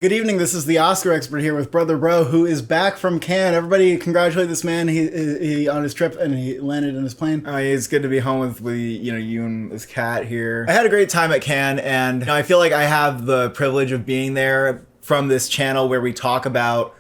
Good evening, this is the Oscar expert here with Brother Bro, who is back from Cannes. Everybody congratulate this man. He on his trip and he landed in his plane. It's good to be home with you and this cat here. I had a great time at Cannes, and I feel like I have the privilege of being there from this channel where we talk about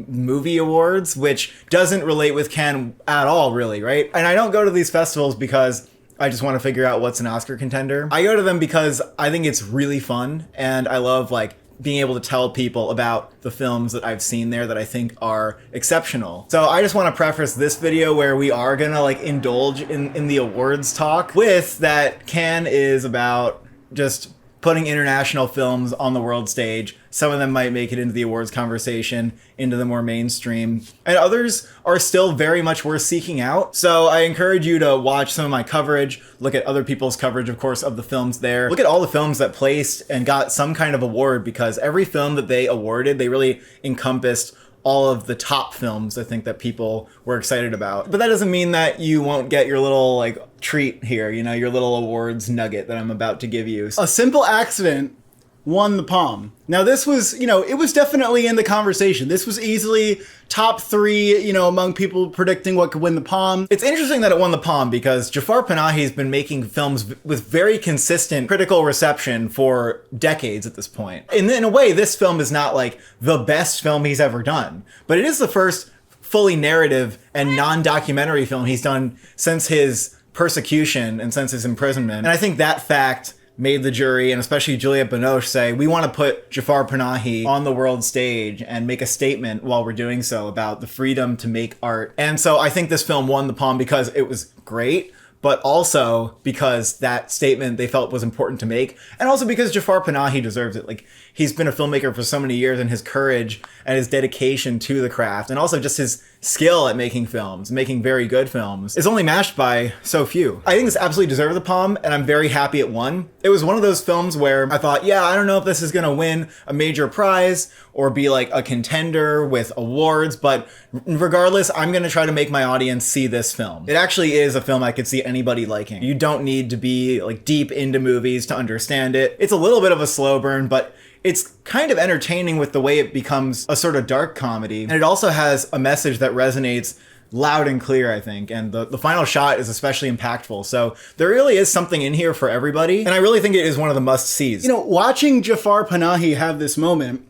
movie awards, which doesn't relate with Cannes at all, really, right? And I don't go to these festivals because I just want to figure out what's an Oscar contender. I go to them because I think it's really fun, and I love being able to tell people about the films that I've seen there that I think are exceptional. So I just want to preface this video where we are gonna indulge in the awards talk with that Cannes is about just putting international films on the world stage. Some of them might make it into the awards conversation, into the more mainstream, and others are still very much worth seeking out. So I encourage you to watch some of my coverage, look at other people's coverage, of course, of the films there. Look at all the films that placed and got some kind of award, because every film that they awarded, they really encompassed all of the top films I think that people were excited about. But that doesn't mean that you won't get your little treat here, your little awards nugget that I'm about to give you. A simple accident won the Palme. Now this was, it was definitely in the conversation. This was easily top three, among people predicting what could win the Palme. It's interesting that it won the Palme because Jafar Panahi's been making films with very consistent critical reception for decades at this point. In a way, this film is not the best film he's ever done, but it is the first fully narrative and non-documentary film he's done since his persecution and since his imprisonment. And I think that fact made the jury, and especially Juliette Binoche, say, we want to put Jafar Panahi on the world stage and make a statement while we're doing so about the freedom to make art. And so I think this film won the Palme because it was great, but also because that statement they felt was important to make, and also because Jafar Panahi deserves it. He's been a filmmaker for so many years, and his courage and his dedication to the craft, and also just his skill at making films, making very good films, is only matched by so few. I think this absolutely deserved the Palme, and I'm very happy it won. It was one of those films where I thought, yeah, I don't know if this is gonna win a major prize or be a contender with awards, but regardless, I'm gonna try to make my audience see this film. It actually is a film I could see anybody liking. You don't need to be deep into movies to understand it. It's a little bit of a slow burn, but it's kind of entertaining with the way it becomes a sort of dark comedy. And it also has a message that resonates loud and clear, I think. And the final shot is especially impactful. So there really is something in here for everybody. And I really think it is one of the must-sees. Watching Jafar Panahi have this moment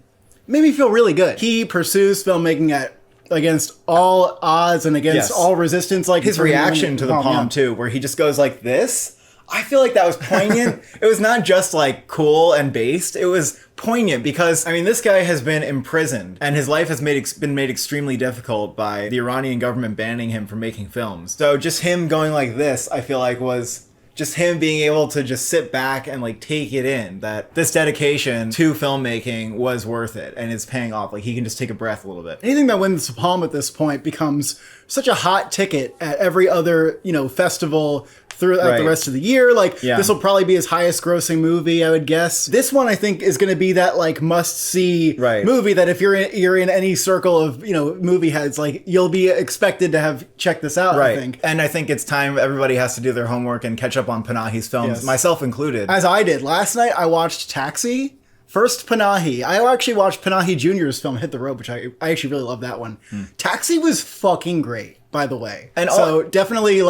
made me feel really good. He pursues filmmaking against all odds and against all resistance. His reaction to the Palme too, where he just goes like this. I feel like that was poignant. It was not just cool and based. It was poignant because, this guy has been imprisoned and his life has been made extremely difficult by the Iranian government banning him from making films. So just him going like this, I feel like was just him being able to just sit back and take it in, that this dedication to filmmaking was worth it and it's paying off. He can just take a breath a little bit. Anything that wins the Palme at this point becomes such a hot ticket at every other, festival throughout the rest of the year. This will probably be his highest grossing movie, I would guess. This one, I think, is going to be that must-see movie that if you're in any circle of, movie heads, you'll be expected to have checked this out, I think. And I think it's time everybody has to do their homework and catch up on Panahi's films, myself included. As I did. Last night, I watched Taxi. First, Panahi. I actually watched Panahi Jr.'s film, Hit the Road, which I actually really love that one. Taxi was fucking great, by the way. And so definitely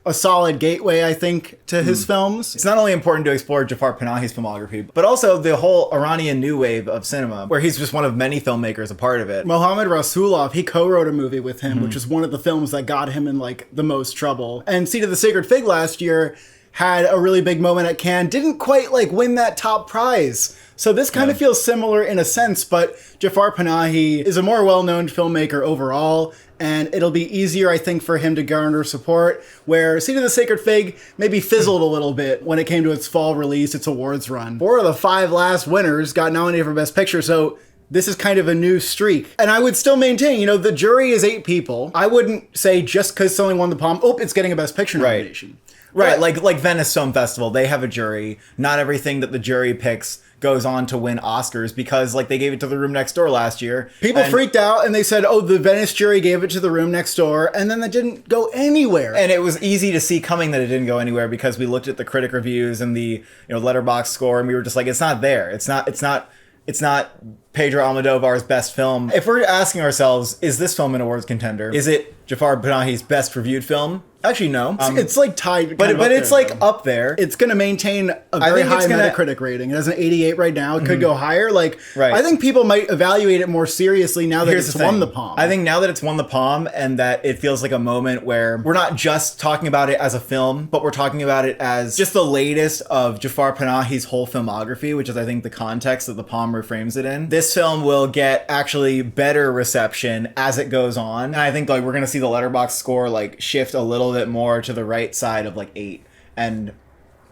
a solid gateway, I think, to his films. It's not only important to explore Jafar Panahi's filmography, but also the whole Iranian new wave of cinema, where he's just one of many filmmakers a part of it. Mohammad Rasulov, he co-wrote a movie with him, which is one of the films that got him in the most trouble. And Seat of the Sacred Fig last year had a really big moment at Cannes, didn't quite win that top prize. So this kind of feels similar in a sense, but Jafar Panahi is a more well-known filmmaker overall, and it'll be easier, I think, for him to garner support, where Seat of the Sacred Fig maybe fizzled a little bit when it came to its fall release, its awards run. 4 of the 5 last winners got nominated for Best Picture, so this is kind of a new streak. And I would still maintain, the jury is 8 people. I wouldn't say just because someone won the Palme, it's getting a Best Picture nomination. Right, like Venice Film Festival, they have a jury. Not everything that the jury picks goes on to win Oscars because they gave it to The Room Next Door last year. People freaked out and they said, the Venice jury gave it to The Room Next Door, and then that didn't go anywhere. And it was easy to see coming that it didn't go anywhere because we looked at the critic reviews and the LETTERBOXD score and we were just it's not there. It's not It's not Pedro Almodovar's best film. If we're asking ourselves, is this film an awards contender? Is it Jafar Panahi's best reviewed film? Actually, no. It's like tied, but it's there, like up there. It's going to maintain a very high Metacritic rating. It has an 88 right now. It could go higher. Like, I think people might evaluate it more seriously now that it's won the Palme. I think now that it's won the Palme and that it feels like a moment where we're not just talking about it as a film, but we're talking about it as just the latest of Jafar Panahi's whole filmography, which is, I think, the context that the Palme reframes it in. This film will get actually better reception as it goes on. And I think like we're going to see the Letterboxd score like shift a little bit more to the right side of like 8, and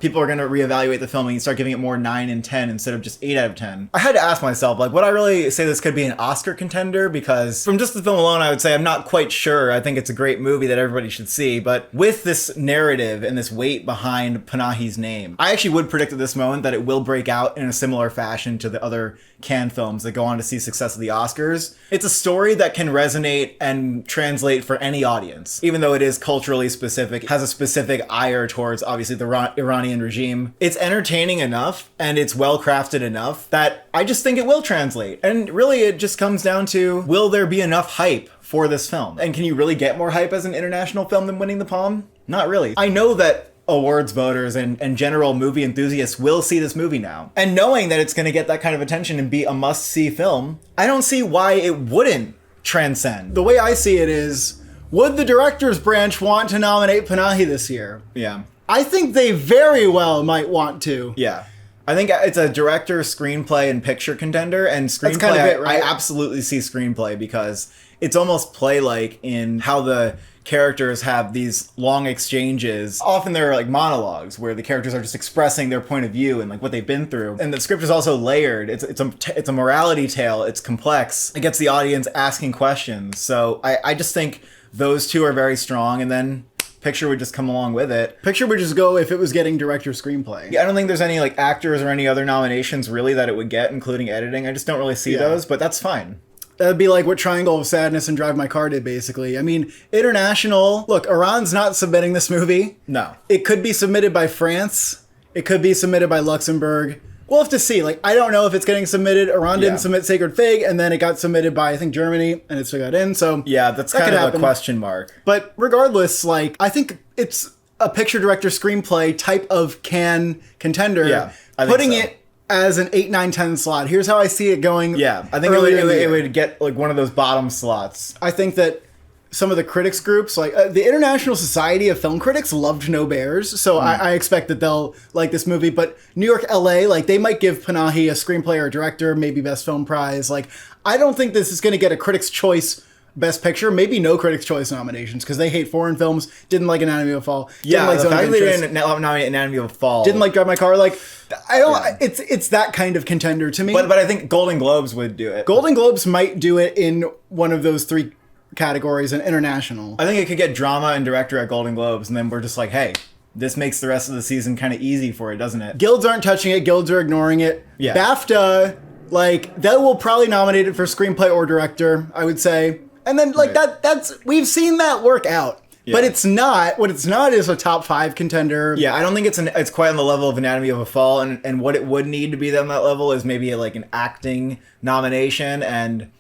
people are going to reevaluate the film and start giving it more 9 and 10 instead of just 8 out of 10. I had to ask myself, like, would I really say this could be an Oscar contender? Because from just the film alone, I would say I'm not quite sure. I think it's a great movie that everybody should see, but with this narrative and this weight behind Panahi's name, I actually would predict at this moment that it will break out in a similar fashion to the other Cannes films that go on to see success at the Oscars. It's a story that can resonate and translate for any audience, even though it is culturally specific, has a specific ire towards obviously the Iranian regime. It's entertaining enough and it's well crafted enough that I just think it will translate. And really it just comes down to, will there be enough hype for this film? And can you really get more hype as an international film than winning the Palme? Not really. I know that awards voters and general movie enthusiasts will see this movie now. And knowing that it's going to get that kind of attention and be a must-see film, I don't see why it wouldn't transcend. The way I see it is, would the director's branch want to nominate Panahi this year? Yeah. I think they very well might want to. Yeah. I think it's a director, screenplay, and picture contender. And screenplay, that's kind of it, right? I absolutely see screenplay because it's almost play-like in how the characters have these long exchanges. Often they're like monologues where the characters are just expressing their point of view and like what they've been through. And the script is also layered. It's a morality tale. It's complex. It gets the audience asking questions. So I just think those two are very strong. And then picture would just come along with it. Picture would just go if it was getting director screenplay. Yeah, I don't think there's any like actors or any other nominations really that it would get, including editing. I just don't really see those, but that's fine. That'd be like what Triangle of Sadness and Drive My Car did, basically. I mean, international... Look, Iran's not submitting this movie. No. It could be submitted by France. It could be submitted by Luxembourg. We'll have to see. Like, I don't know if it's getting submitted. Iran didn't submit Sacred Fig, and then it got submitted by, I think, Germany, and it still got in, so... Yeah, that's kind of a question mark. But regardless, like, I think it's a picture director screenplay type of Cannes contender. Yeah, I think putting it as an 8, 9, 10 slot. Here's how I see it going. Yeah, I think it would get like one of those bottom slots. I think that some of the critics groups, like the International Society of Film Critics, loved No Bears, so I expect that they'll like this movie. But New York, LA, like they might give Panahi a screenplay or a director, maybe Best Film Prize. Like I don't think this is going to get a Critics' Choice Best Picture, maybe no Critics' Choice nominations because they hate foreign films. Didn't like Anatomy of a Fall. Yeah, like the fact that they didn't nominate Anatomy of a Fall. Didn't like Drive My Car. Like I don't. Yeah. It's that kind of contender to me. But I think Golden Globes would do it. Golden Globes might do it in one of those 3 categories in international. I think it could get drama and director at Golden Globes, and then we're just like, hey, this makes the rest of the season kind of easy for it, doesn't it? Guilds aren't touching it. Guilds are ignoring it. Yeah. BAFTA, like they will probably nominate it for screenplay or director, I would say. And then like that's we've seen that work out. Yeah. But it's not. What it's not is a top 5 contender. Yeah, I don't think it's quite on the level of Anatomy of a Fall, and what it would need to be on that level is maybe like an acting nomination, and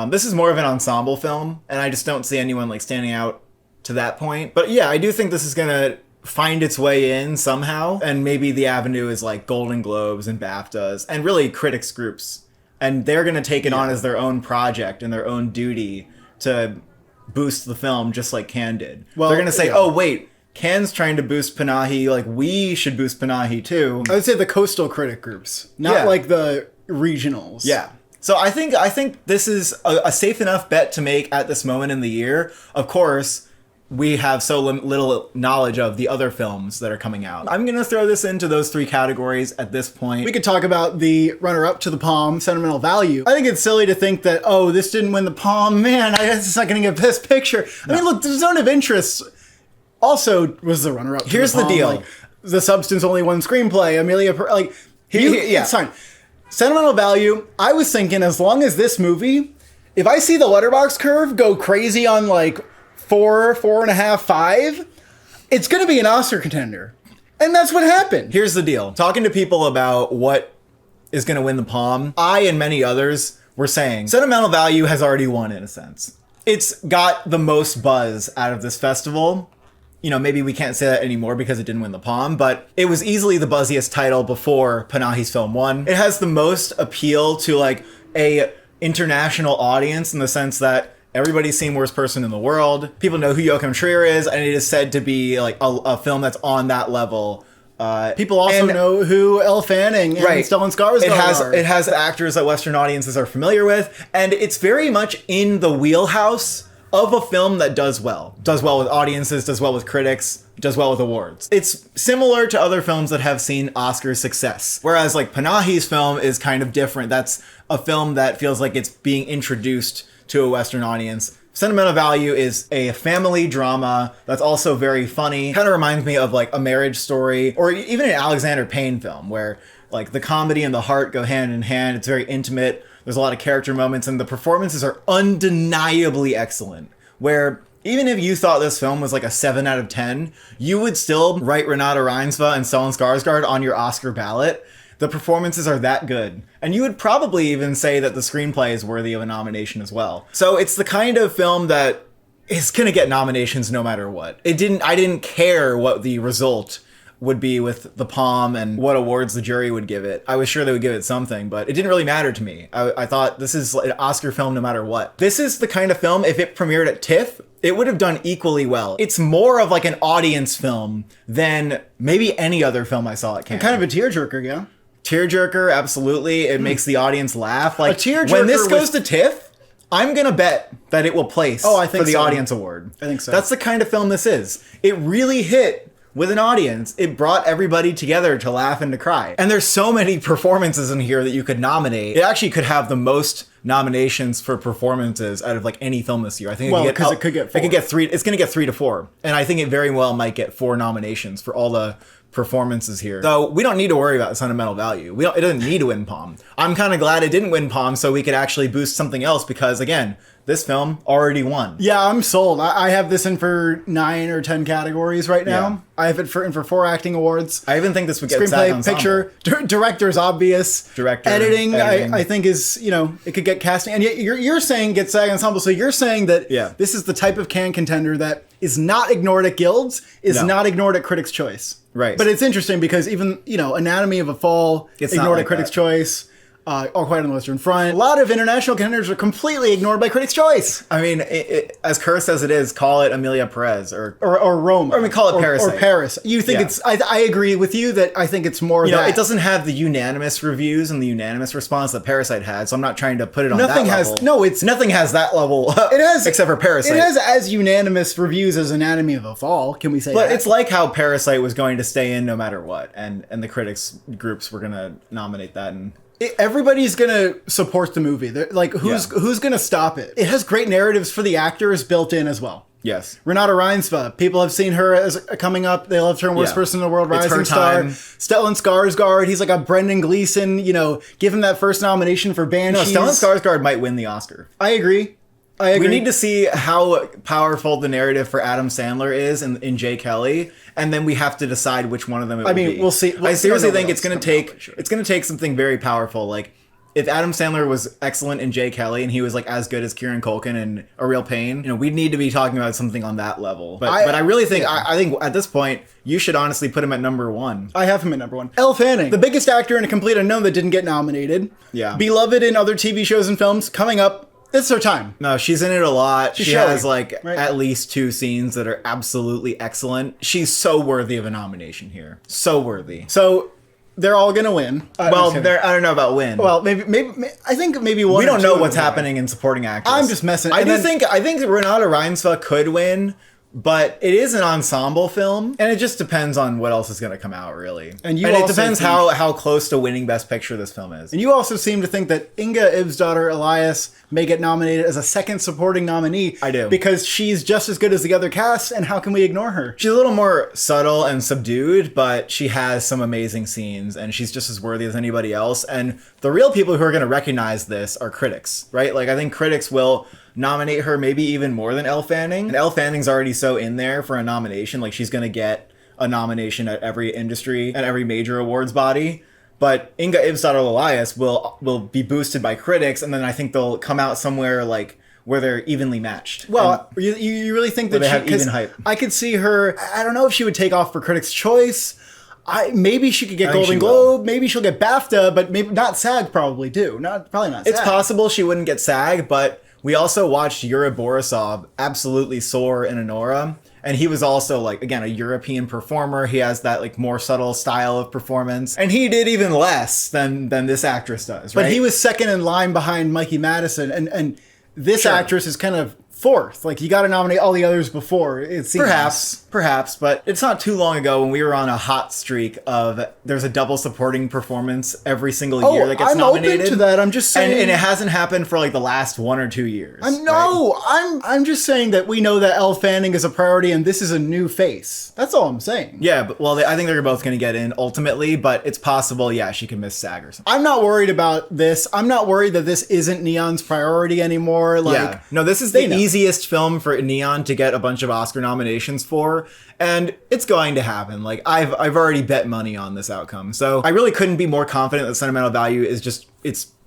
this is more of an ensemble film, and I just don't see anyone like standing out to that point. But yeah, I do think this is gonna find its way in somehow, and maybe the avenue is like Golden Globes and BAFTAs, and really critics groups, and they're gonna take it on as their own project and their own duty to boost the film just like Cannes did. Well, they're gonna say, oh wait, Cannes trying to boost Panahi, like we should boost Panahi too. I would say the coastal critic groups, not like the regionals. Yeah. So I think this is a safe enough bet to make at this moment in the year. Of course, we have so little knowledge of the other films that are coming out. I'm going to throw this into those 3 categories at this point. We could talk about the runner-up to the Palme, Sentimental Value. I think it's silly to think that, oh, this didn't win the Palme. Man, I guess it's not going to get Best Picture. No. I mean, look, the Zone of Interest also was the runner-up to Here's the Palme. The deal. Like, The Substance only won screenplay. Amelia, like, it's fine. Sentimental Value, I was thinking as long as this movie, if I see the Letterboxd curve go crazy on like 4, 4.5, 5, it's going to be an Oscar contender. And that's what happened. Here's the deal. Talking to people about what is going to win the Palme, I and many others were saying Sentimental Value has already won in a sense. It's got the most buzz out of this festival. You know, maybe we can't say that anymore because it didn't win the Palme, but it was easily the buzziest title before Panahi's film won. It has the most appeal to like a international audience in the sense that everybody's seen Worst Person in the World. People know who Joachim Trier is, and it is said to be like a film that's on that level. People also know who Elle Fanning and Stellan Skarsgård are. It has actors that Western audiences are familiar with, and it's very much in the wheelhouse of a film that does well. Does well with audiences, does well with critics, does well with awards. It's similar to other films that have seen Oscar success. Whereas like Panahi's film is kind of different. That's a film that feels like it's being introduced to a Western audience. Sentimental Value is a family drama that's also very funny. Kind of reminds me of like A Marriage Story or even an Alexander Payne film where like the comedy and the heart go hand in hand. It's very intimate. There's a lot of character moments and the performances are undeniably excellent. Where even if you thought this film was like a 7 out of 10, you would still write Renate Reinsve and Stellan Skarsgård on your Oscar ballot. The performances are that good. And you would probably even say that the screenplay is worthy of a nomination as well. So it's the kind of film that is going to get nominations no matter what. I didn't care what the result would be with the Palme and what awards the jury would give it. I was sure they would give it something, but it didn't really matter to me. I thought this is an Oscar film no matter what. This is the kind of film, if it premiered at TIFF, it would have done equally well. It's more of like an audience film than maybe any other film I saw at Cannes. Kind of a tearjerker, yeah. Tearjerker, absolutely. It makes the audience laugh. Like, a tearjerker when this goes to TIFF, I'm gonna bet that it will place I think for the so. audience award. I think so. That's the kind of film this is. It really hit with an audience. It brought everybody together to laugh and to cry. And there's so many performances in here that you could nominate. It actually could have the most nominations for performances out of like any film this year. I think it could get 4. It could get 3. It's going to get 3 to 4. And I think it very well might get 4 nominations for all the performances here. So we don't need to worry about Sentimental Value. It doesn't need to win Palme. I'm kind of glad it didn't win Palme so we could actually boost something else because again, this film already won. Yeah, I'm sold. I have this in for 9 or 10 categories right now. Yeah. I have it in for 4 acting awards. I even think this would get screenplay, picture, director's obvious. Director, editing. I think is, it could get casting. And yet you're saying get SAG Ensemble. So you're saying that this is the type of Cannes contender that is not ignored at Guilds, is not ignored at Critics' Choice. Right. But it's interesting because even, Anatomy of a Fall it's ignored like at Critics' Choice. All Quiet on the Western Front. A lot of international contenders are completely ignored by Critics' Choice. I mean, as cursed as it is, call it Emilia Perez or Roma. Or we call it Parasite. Or Paris. You think it's... I agree with you that I think it's more that... it doesn't have the unanimous reviews and the unanimous response that Parasite had, so I'm not trying to put it on that level. Nothing has that level. It has... except for Parasite. It has as unanimous reviews as Anatomy of a Fall, can we say that? But it's like how Parasite was going to stay in no matter what, and the critics groups were going to nominate that and... Everybody's gonna support the movie. Who's gonna stop it? It has great narratives for the actors built in as well. Yes. Renate Reinsve. People have seen her as coming up. They loved her in Worst Person in the World, Rising Star. Stellan Skarsgård. He's like a Brendan Gleeson. Give him that first nomination for Banshees. No, Stellan Skarsgård might win the Oscar. I agree. We need to see how powerful the narrative for Adam Sandler is in Jay Kelly, and then we have to decide which one of them it will be. We'll see. I seriously think it's going to take something very powerful. Like if Adam Sandler was excellent in Jay Kelly and he was like as good as Kieran Culkin in A Real Pain, we'd need to be talking about something on that level. But I really think I think at this point you should honestly put him at number 1. I have him at number 1. Elle Fanning, the biggest actor in A Complete Unknown that didn't get nominated. Yeah. Beloved in other TV shows and films coming up. It's her time. No, she's in it a lot. She has right? at least 2 scenes that are absolutely excellent. She's so worthy of a nomination here. So worthy. So they're all gonna win. I don't know about win. Well, maybe I think maybe one. We don't know what's happening in supporting actress. I'm just messing. I think Renate Reinsve could win. But it is an ensemble film, and it just depends on what else is going to come out, really. And it depends how close to winning Best Picture this film is. And you also seem to think that Inga Ibsdottir Elias may get nominated as a second supporting nominee. I do. Because she's just as good as the other cast, and how can we ignore her? She's a little more subtle and subdued, but she has some amazing scenes, and she's just as worthy as anybody else. And the real people who are going to recognize this are critics, right? Like, I think critics will nominate her maybe even more than Elle Fanning. And Elle Fanning's already so in there for a nomination. Like, she's going to get a nomination at every industry and every major awards body. But Inga Ibsdottir Elias will be boosted by critics, and then I think they'll come out somewhere like where they're evenly matched. Well, you really think that they have even hype? I could see her. I don't know if she would take off for Critics' Choice. Maybe she could get Golden Globe. Maybe she'll get BAFTA, but maybe not SAG. Probably do. Probably not. SAG. It's possible she wouldn't get SAG, but we also watched Yuri Borisov absolutely soar in Anora. And he was also, like, again, a European performer. He has that, like, more subtle style of performance. And he did even less than this actress does, right? But he was second in line behind Mikey Madison. And this actress is kind of fourth. Like, you got to nominate all the others before. It seems. Perhaps. But it's not too long ago when we were on a hot streak of there's a double supporting performance every single year that gets nominated. I'm open to that. I'm just saying. And it hasn't happened for like the last 1 or 2 years. I'm just saying that we know that Elle Fanning is a priority and this is a new face. That's all I'm saying. Yeah, but I think they're both going to get in ultimately, but it's possible, she could miss SAG or something. I'm not worried about this. I'm not worried that this isn't Neon's priority anymore. No, this is the easiest film for Neon to get a bunch of Oscar nominations for, and it's going to happen. Like, I've already bet money on this outcome, so I really couldn't be more confident that Sentimental Value is just,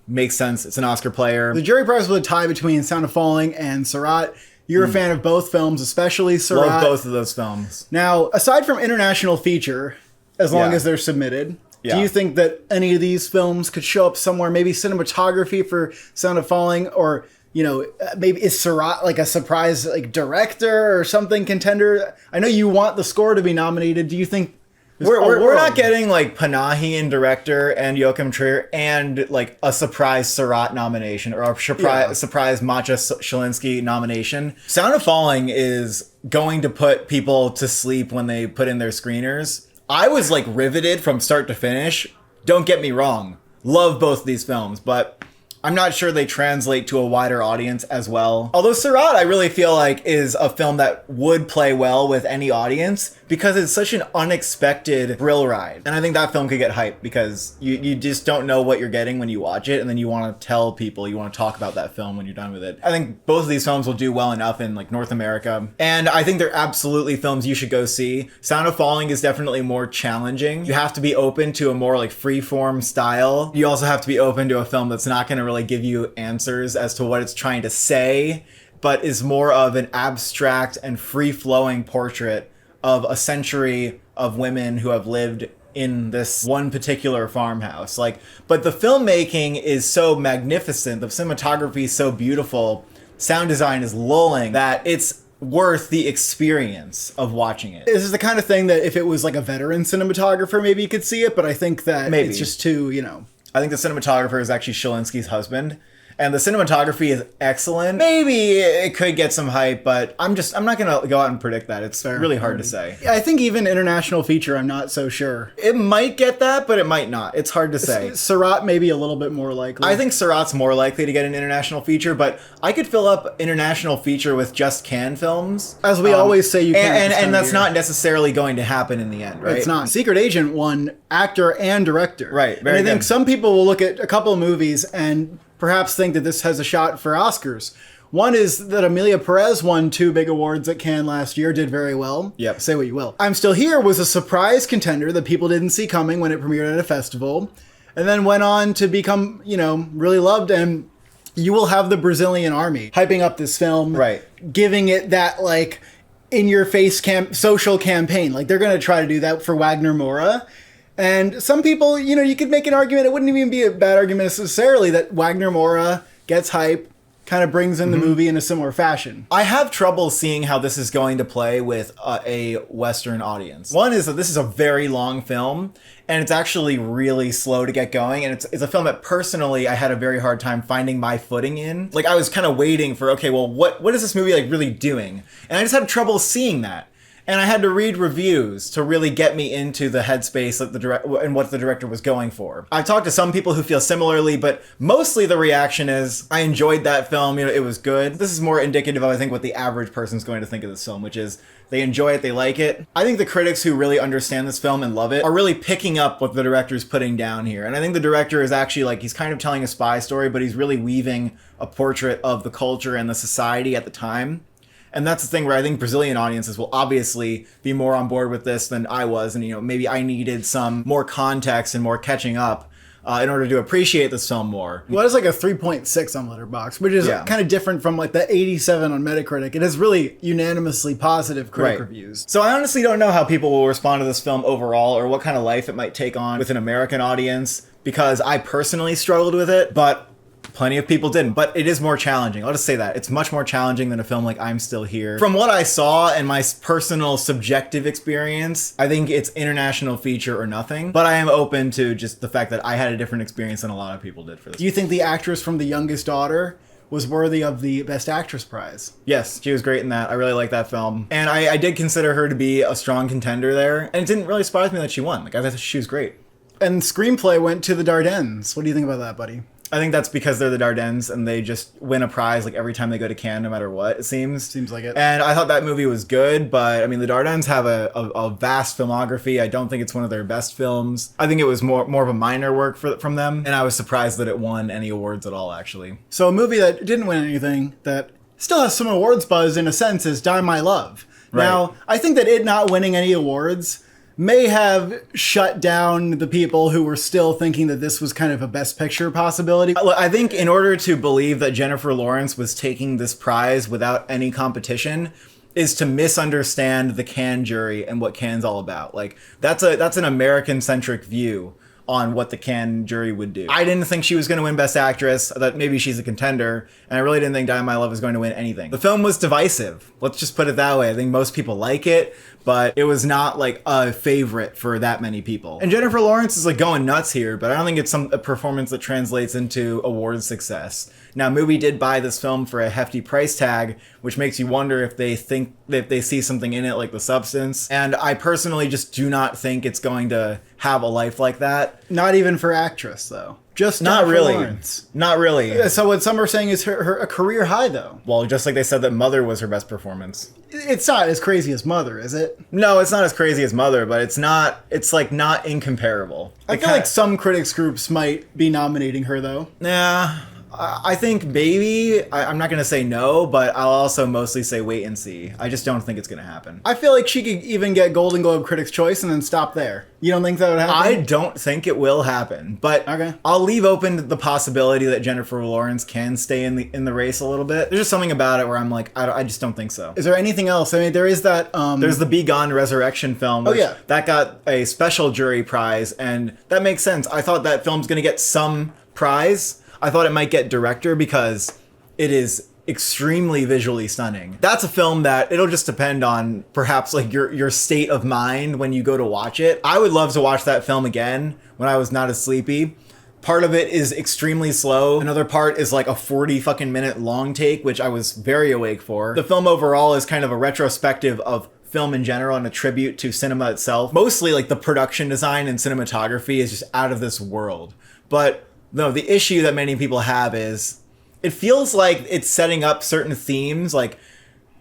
makes sense. It's an Oscar player. The jury prize was a tie between Sound of Falling and Surat. You're a fan of both films, especially Surat. Love both of those films. Now, aside from international feature, as long as they're submitted, do you think that any of these films could show up somewhere? Maybe cinematography for Sound of Falling, or maybe is Surat like a surprise like director or something contender? I know you want the score to be nominated. Do you think we're not getting like Panahi in director and Joachim Trier and like a surprise Surat nomination or a surprise Macha Shilinsky nomination? Sound of Falling is going to put people to sleep when they put in their screeners. I was like riveted from start to finish. Don't get me wrong. Love both of these films, but I'm not sure they translate to a wider audience as well. Although Surat, I really feel like, is a film that would play well with any audience because it's such an unexpected thrill ride. And I think that film could get hyped because you just don't know what you're getting when you watch it, and then you want to tell people, you want to talk about that film when you're done with it. I think both of these films will do well enough in like North America. And I think they're absolutely films you should go see. Sound of Falling is definitely more challenging. You have to be open to a more like free-form style. You also have to be open to a film that's not going to really give you answers as to what it's trying to say, but is more of an abstract and free-flowing portrait of a century of women who have lived in this one particular farmhouse. But the filmmaking is so magnificent, the cinematography is so beautiful, sound design is lulling, that it's worth the experience of watching it. This is the kind of thing that if it was like a veteran cinematographer, maybe you could see it, but I think that it's just too, I think the cinematographer is actually Shilinsky's husband, and the cinematography is excellent. Maybe it could get some hype, but I'm not going to go out and predict that. It's really hard to say. I think even international feature, I'm not so sure. It might get that, but it might not. It's hard to say. Surat maybe a little bit more likely. I think Surat's more likely to get an international feature, but I could fill up international feature with just Cannes films. As we always say, you can. And that's not necessarily going to happen in the end, right? It's not. Secret Agent won actor and director. Right. And I think some people will look at a couple of movies and perhaps think that this has a shot for Oscars. One is that Emilia Perez won 2 big awards at Cannes last year, did very well. Yep. Say what you will. I'm Still Here was a surprise contender that people didn't see coming when it premiered at a festival, and then went on to become, really loved. And you will have the Brazilian army hyping up this film, right? Giving it that like in-your-face social campaign. Like they're going to try to do that for Wagner Moura. And some people, you could make an argument, it wouldn't even be a bad argument necessarily, that Wagner Moura gets hype, kind of brings in the movie in a similar fashion. I have trouble seeing how this is going to play with a Western audience. One is that this is a very long film, and it's actually really slow to get going, and it's a film that personally I had a very hard time finding my footing in. Like, I was kind of waiting for, okay, well, what is this movie like really doing? And I just had trouble seeing that. And I had to read reviews to really get me into the headspace and what the director was going for. I've talked to some people who feel similarly, but mostly the reaction is, I enjoyed that film, it was good. This is more indicative of, I think, what the average person's going to think of this film, which is, they enjoy it, they like it. I think the critics who really understand this film and love it are really picking up what the director's putting down here. And I think the director is actually he's kind of telling a spy story, but he's really weaving a portrait of the culture and the society at the time. And that's the thing where I think Brazilian audiences will obviously be more on board with this than I was. And, you know, maybe I needed some more context and more catching up in order to appreciate this film more. Well, it's like a 3.6 on Letterboxd, which is kind of different from like the 87 on Metacritic. It has really unanimously positive critic reviews. So I honestly don't know how people will respond to this film overall, or what kind of life it might take on with an American audience, because I personally struggled with it, but plenty of people didn't. But it is more challenging. I'll just say that. It's much more challenging than a film like I'm Still Here. From what I saw and my personal subjective experience, I think it's international feature or nothing. But I am open to just the fact that I had a different experience than a lot of people did for this. Do you think the actress from The Youngest Daughter was worthy of the Best Actress prize? Yes, she was great in that. I really like that film. And I did consider her to be a strong contender there. And it didn't really surprise me that she won. Like, I thought she was great. And screenplay went to the Dardennes. What do you think about that, buddy? I think that's because they're the Dardennes and they just win a prize like every time they go to Cannes, no matter what, it seems. Seems like it. And I thought that movie was good, but I mean, the Dardennes have a vast filmography. I don't think it's one of their best films. I think it was more of a minor work from them, and I was surprised that it won any awards at all, actually. So a movie that didn't win anything, that still has some awards buzz in a sense, is Die My Love. Right. Now, I think that it not winning any awards may have shut down the people who were still thinking that this was kind of a Best Picture possibility. I think in order to believe that Jennifer Lawrence was taking this prize without any competition is to misunderstand the Cannes jury and what Cannes all about. Like, that's an American-centric view on what the Cannes jury would do. I didn't think she was going to win Best Actress. I thought maybe she's a contender, and I really didn't think Die My Love was going to win anything. The film was divisive. Let's just put it that way. I think most people like it, but it was not like a favorite for that many people. And Jennifer Lawrence is like going nuts here, but I don't think it's a performance that translates into award success. Now, Mubi did buy this film for a hefty price tag, which makes you wonder if they see something in it like the substance. And I personally just do not think it's going to have a life like that. Not even for actress, though. Just not really. Lawrence. Not really. So what some are saying is her a career high, though. Well, just like they said that Mother was her best performance. It's not as crazy as Mother, is it? No, it's not as crazy as Mother, but it's like not incomparable. I feel like some critics groups might be nominating her, though. Nah. I think maybe. I'm not going to say no, but I'll also mostly say wait and see. I just don't think it's going to happen. I feel like she could even get Golden Globe Critics' Choice and then stop there. You don't think that would happen? I don't think it will happen, but okay. I'll leave open the possibility that Jennifer Lawrence can stay in the race a little bit. There's just something about it where I'm like, I just don't think so. Is there anything else? I mean, there is that... There's the Be Gone Resurrection film. That got a special jury prize, and that makes sense. I thought that film's going to get some prize. I thought it might get director because it is extremely visually stunning. That's a film that it'll just depend on perhaps like your state of mind when you go to watch it. I would love to watch that film again when I was not as sleepy. Part of it is extremely slow. Another part is like a 40 fucking minute long take, which I was very awake for. The film overall is kind of a retrospective of film in general and a tribute to cinema itself. Mostly like the production design and cinematography is just out of this world. But no, the issue that many people have is it feels like it's setting up certain themes, like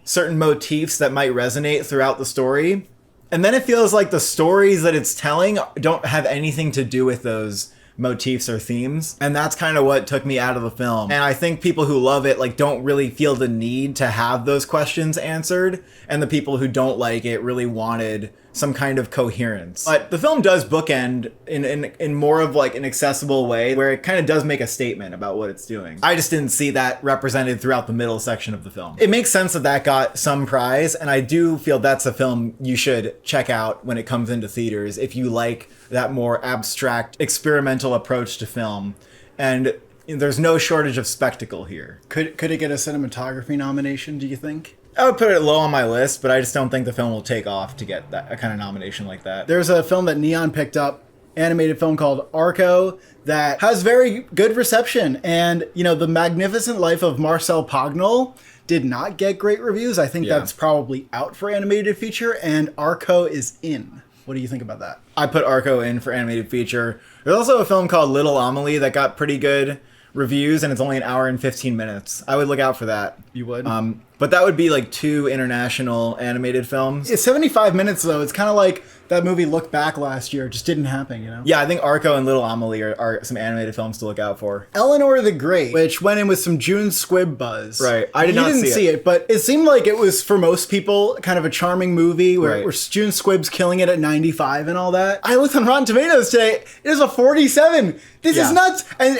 certain motifs that might resonate throughout the story. And then it feels like the stories that it's telling don't have anything to do with those motifs or themes. And that's kind of what took me out of the film. And I think people who love it like don't really feel the need to have those questions answered. And the people who don't like it really wanted some kind of coherence. But the film does bookend in more of like an accessible way where it kind of does make a statement about what it's doing. I just didn't see that represented throughout the middle section of the film. It makes sense that got some prize, and I do feel that's a film you should check out when it comes into theaters if you like that more abstract experimental approach to film. And there's no shortage of spectacle here. Could it get a cinematography nomination, do you think? I would put it low on my list, but I just don't think the film will take off to get a kind of nomination like that. There's a film that Neon picked up, animated film called Arco, that has very good reception. And, you know, The Magnificent Life of Marcel Pagnol did not get great reviews. I think that's probably out for animated feature, and Arco is in. What do you think about that? I put Arco in for animated feature. There's also a film called Little Amelie that got pretty good reviews, and it's only an hour and 15 minutes. I would look out for that. You would? But that would be like 2 international animated films. It's 75 minutes, though. It's kind of like that movie Look Back last year. It just didn't happen, you know? Yeah, I think Arco and Little Amelie are some animated films to look out for. Eleanor the Great, which went in with some June Squibb buzz. Right. I did not see it. But it seemed like it was, for most people, kind of a charming movie where June Squibb's killing it at 95 and all that. I looked on Rotten Tomatoes today. It is a 47. This is nuts. And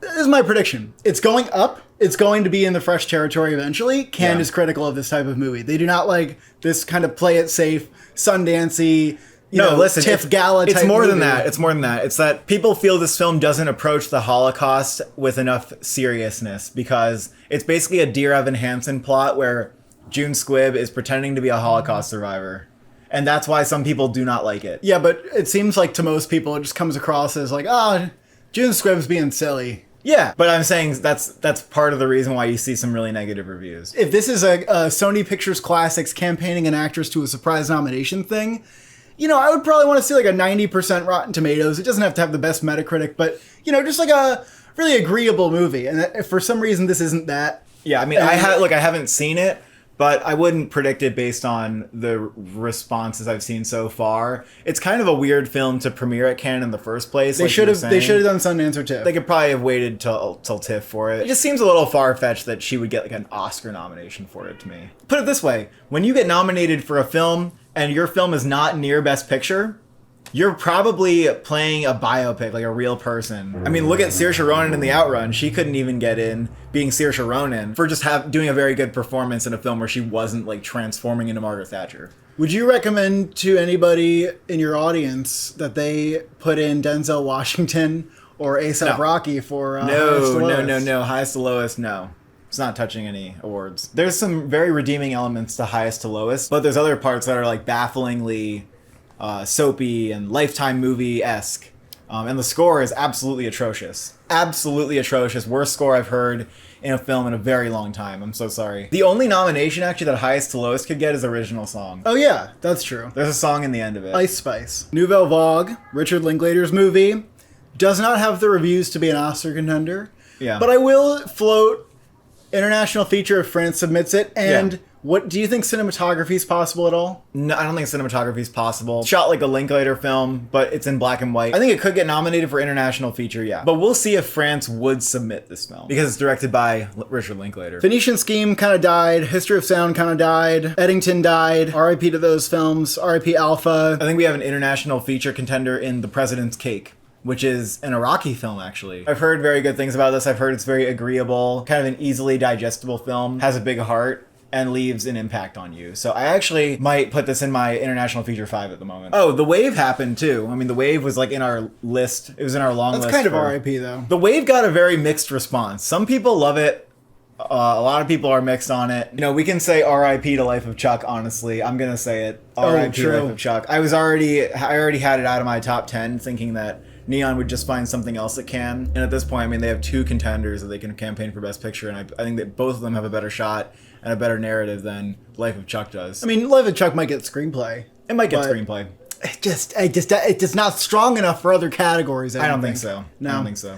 this is my prediction. It's going up. It's going to be in the fresh territory eventually. Cannes is critical of this type of movie. They do not like this kind of play it safe, Sundancey, TIFF gala type It's more movie. than that. It's more than that. It's that people feel this film doesn't approach the Holocaust with enough seriousness because it's basically a Dear Evan Hansen plot where June Squibb is pretending to be a Holocaust survivor. And that's why some people do not like it. Yeah, but it seems like to most people it just comes across as like, June Squibb's being silly. Yeah, but I'm saying that's part of the reason why you see some really negative reviews. If this is a Sony Pictures Classics campaigning an actress to a surprise nomination thing, I would probably want to see like a 90% Rotten Tomatoes. It doesn't have to have the best Metacritic, but, just like a really agreeable movie. And if for some reason this isn't that. Yeah, I mean, I haven't seen it, but I wouldn't predict it based on the responses I've seen so far. It's kind of a weird film to premiere at Cannes in the first place. They should have done Sundance or TIFF. They could probably have waited till TIFF for it. It just seems a little far-fetched that she would get like an Oscar nomination for it to me. Put it this way, when you get nominated for a film and your film is not near Best Picture, you're probably playing a biopic, like a real person. I mean, look at Saoirse Ronan in The Outrun. She couldn't even get in being Saoirse Ronan for just doing a very good performance in a film where she wasn't like transforming into Margaret Thatcher. Would you recommend to anybody in your audience that they put in Denzel Washington or A$AP Rocky for Highest to Lowest? No. Highest to Lowest, no. It's not touching any awards. There's some very redeeming elements to Highest to Lowest, but there's other parts that are like bafflingly soapy and Lifetime movie-esque. And the score is absolutely atrocious. Absolutely atrocious. Worst score I've heard in a film in a very long time. I'm so sorry. The only nomination actually that Highest to Lowest could get is original song. Oh yeah, that's true. There's a song in the end of it. Ice Spice. Nouvelle Vague, Richard Linklater's movie, does not have the reviews to be an Oscar contender. Yeah. But I will float international feature if France submits it. And what do you think cinematography is possible at all? No, I don't think cinematography is possible. Shot like a Linklater film, but it's in black and white. I think it could get nominated for international feature, yeah. But we'll see if France would submit this film because it's directed by Richard Linklater. Phoenician Scheme kind of died. History of Sound kind of died. Eddington died. R.I.P. to those films. R.I.P. Alpha. I think we have an international feature contender in The President's Cake, which is an Iraqi film, actually. I've heard very good things about this. I've heard it's very agreeable, kind of an easily digestible film, has a big heart, and leaves an impact on you. So I actually might put this in my International Feature 5 at the moment. Oh, The Wave happened too. I mean, The Wave was like in our list. It was in our long list. That's kind of RIP though. The Wave got a very mixed response. Some people love it. A lot of people are mixed on it. We can say RIP to Life of Chuck, honestly. I'm going to say it. RIP to Life of Chuck. I already had it out of my top 10 thinking that Neon would just find something else that can. And at this point, I mean, they have 2 contenders that they can campaign for Best Picture, and I think that both of them have a better shot and a better narrative than Life of Chuck does. I mean, Life of Chuck might get screenplay. It might get screenplay. It's not strong enough for other categories. I don't think so. No. I don't think so.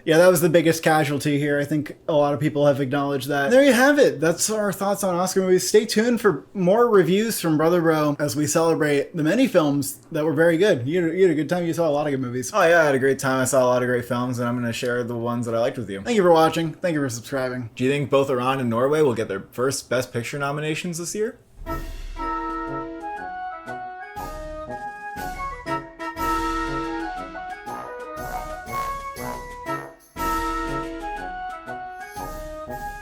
Yeah, that was the biggest casualty here. I think a lot of people have acknowledged that. There you have it. That's our thoughts on Oscar movies. Stay tuned for more reviews from Brother Bro as we celebrate the many films that were very good. You had a good time. You saw a lot of good movies. Oh yeah, I had a great time. I saw a lot of great films, and I'm going to share the ones that I liked with you. Thank you for watching. Thank you for subscribing. Do you think both Iran and Norway will get their first Best Picture nominations this year?